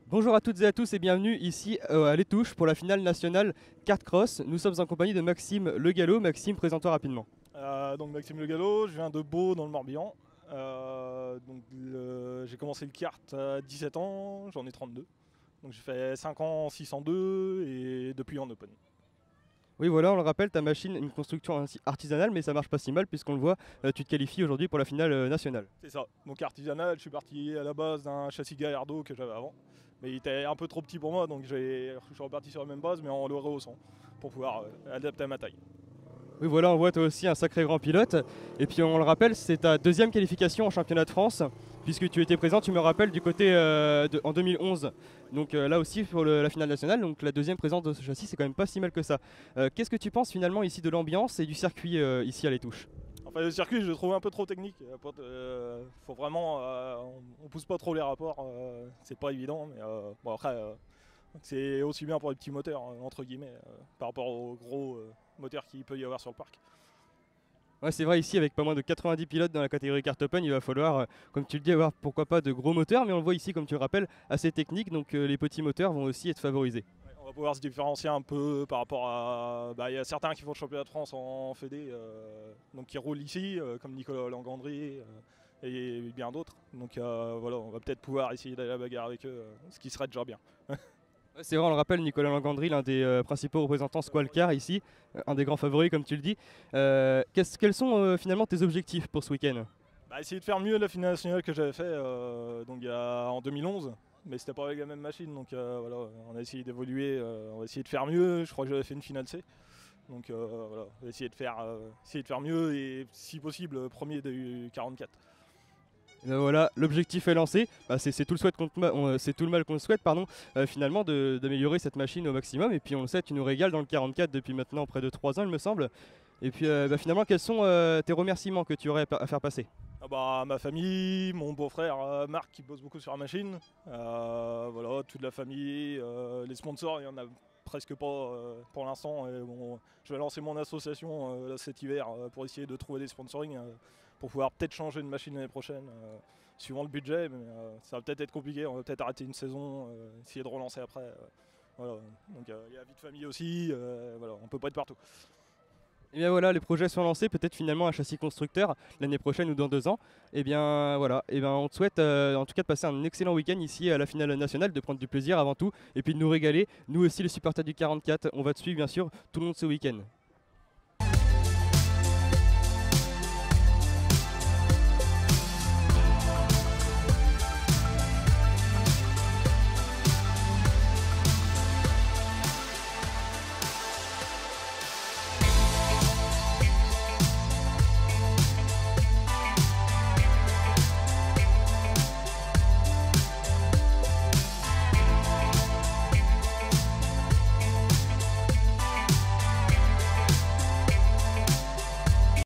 Bonjour à toutes et à tous et bienvenue ici à l'Étouche pour la finale nationale kart cross. Nous sommes en compagnie de Maxime Le Gallo. Maxime, présente-toi rapidement. Donc Maxime Le Gallo, je viens de Beau dans le Morbihan. J'ai commencé le kart à 17 ans, j'en ai 32. Donc j'ai fait 5 ans en 602 et depuis en open. Oui voilà, on le rappelle, ta machine est une construction artisanale mais ça marche pas si mal puisqu'on le voit, tu te qualifies aujourd'hui pour la finale nationale. C'est ça. Donc artisanal, je suis parti à la base d'un châssis Gallardo que j'avais avant. Mais il était un peu trop petit pour moi, donc je suis reparti sur la même base mais en le rehaussant pour pouvoir adapter à ma taille. Oui voilà, on voit toi aussi un sacré grand pilote. Et puis on le rappelle, c'est ta deuxième qualification en championnat de France, puisque tu étais présent, tu me rappelles, du côté en 2011. Donc là aussi pour la finale nationale, donc la deuxième présence de ce châssis, c'est quand même pas si mal que ça. Qu'est-ce que tu penses finalement ici de l'ambiance et du circuit ici à l'Étouche? Enfin, le circuit, je le trouve un peu trop technique. Faut vraiment, on pousse pas trop les rapports. C'est pas évident, mais bon après, c'est aussi bien pour les petits moteurs entre guillemets par rapport aux gros moteurs qu'il peut y avoir sur le parc. Ouais, c'est vrai, ici avec pas moins de 90 pilotes dans la catégorie Kart Open, il va falloir, comme tu le dis, avoir pourquoi pas de gros moteurs, mais on le voit ici, comme tu le rappelles, assez technique, donc les petits moteurs vont aussi être favorisés. Ouais, on va pouvoir se différencier un peu par rapport à. Bah, il y a certains qui font le championnat de France en Fédé, donc qui roulent ici, comme Nicolas Langandry et bien d'autres. Donc voilà, on va peut-être pouvoir essayer d'aller à la bagarre avec eux, ce qui serait déjà bien. Ouais, c'est vrai, on le rappelle, Nicolas Langandry, l'un des principaux représentants Squall Car ici, un des grands favoris, comme tu le dis. Quels sont finalement tes objectifs pour ce week-end? Bah, essayer de faire mieux la finale nationale que j'avais fait en 2011, mais c'était pas avec la même machine, donc voilà, on a essayé d'évoluer, on va essayer de faire mieux. Je crois que j'avais fait une finale C, donc voilà, on va essayer de faire mieux et si possible premier du 44. Et ben voilà, l'objectif est lancé. Bah, c'est tout, c'est tout le mal qu'on souhaite, pardon, finalement, d'améliorer cette machine au maximum. Et puis on le sait, tu nous régales dans le 44 depuis maintenant près de 3 ans, il me semble. Et puis bah, finalement, quels sont tes remerciements que tu aurais à faire passer? Ah bah, ma famille, mon beau-frère Marc qui bosse beaucoup sur la machine, voilà, toute la famille, les sponsors, il y en a presque pas pour l'instant. Bon, je vais lancer mon association là, cet hiver pour essayer de trouver des sponsoring pour pouvoir peut-être changer de machine l'année prochaine, suivant le budget, mais ça va peut-être être compliqué, on va peut-être arrêter une saison, essayer de relancer après. Voilà. Donc il y a la vie de famille aussi, voilà, on peut pas être partout. Et bien voilà, les projets sont lancés, peut-être finalement un châssis constructeur l'année prochaine ou dans 2 ans. Et bien voilà, et bien on te souhaite en tout cas de passer un excellent week-end ici à la finale nationale, de prendre du plaisir avant tout, et puis de nous régaler. Nous aussi les supporters du 44, on va te suivre bien sûr tout le long de ce week-end.